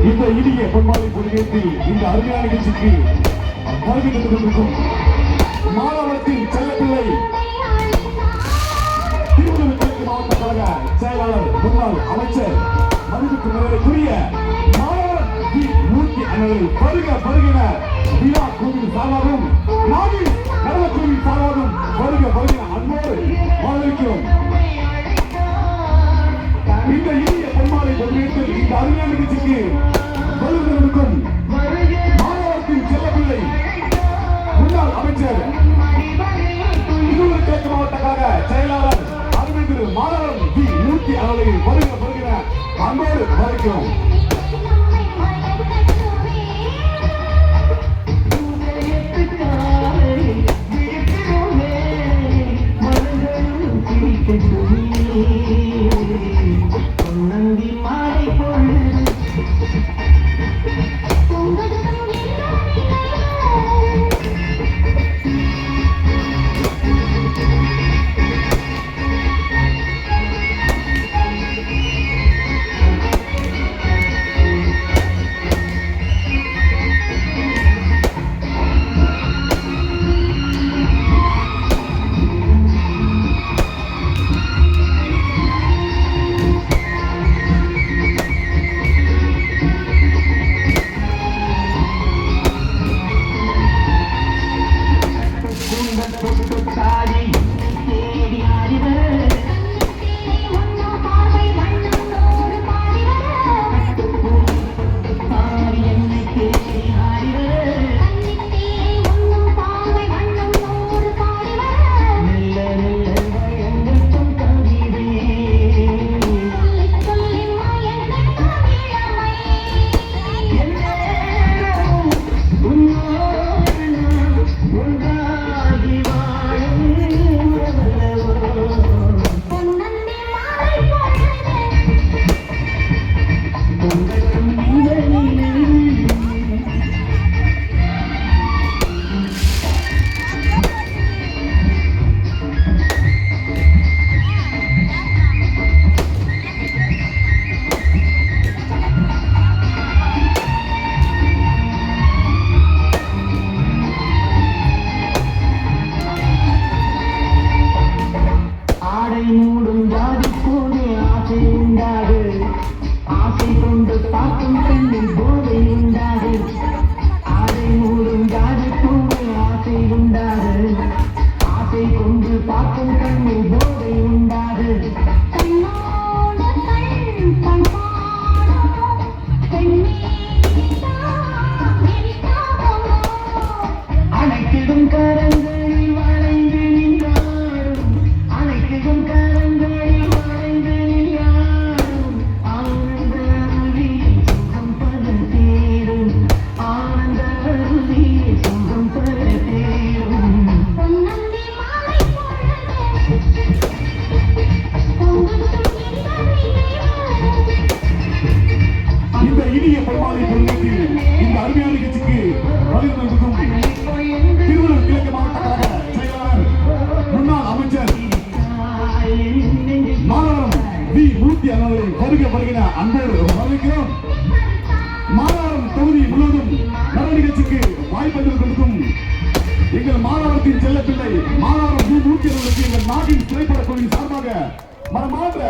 இந்த இனிய பொன்மாலை பொழுதேற்றில் இந்த அருமையான நிகழ்ச்சிக்கு வருகை தந்து கொண்டிருக்கும் மாணவத்தின் செல்லப்பிள்ளை திருவள்ளூர் கிழக்கு மாவட்ட கழக செயலாளர் முன்னாள் அமைச்சர் மதிப்புக்கு மரியாதைக்குரிய மாணவர் வி. மூர்த்தி அண்ணர்கள் வருக வருகிற விழா குழுவின் சார்பாகவும் நாவில் நலவ குழுவின் சார்பாகவும் வருக வருகிற அன்போடு வரவேற்கிறோம். இந்த இனிய பொன்மாலை பொழுதேற்றில் இந்த அருமையான நிகழ்ச்சிக்கு வருவதற்கும் மாணவத்தின் செல்லப்பிள்ளை முன்னாள் அமைச்சர் திருவள்ளூர் கிழக்கு மாவட்ட கழக செயலாளர் அருள்மிகு மாணவர் வி. மூர்த்தி அவர்களை வருகிற வருகிற அன்போடு வரவேற்கிறோம். திருவள்ளூர் கிழக்கு மாவட்ட கழக செயலாளர் முன்னாள் அமைச்சர் மாணவரம் வி. மூர்த்தி அவர்களை வருக வருகிற அன்போடு வரவேற்கிறோம். மாணவரம் தொகுதி முழுவதும் நல நிகழ்ச்சிக்கு வாய்ப்பளித்துக் கொடுக்கும் எங்கள் மாணவத்தின் செல்லப்பிள்ளை மாணவரம் வி. மூர்த்தி அவர்களுக்கு எங்கள் நாட்டின் திரைப்பட குழுவின் சார்பாக மனமார்ந்த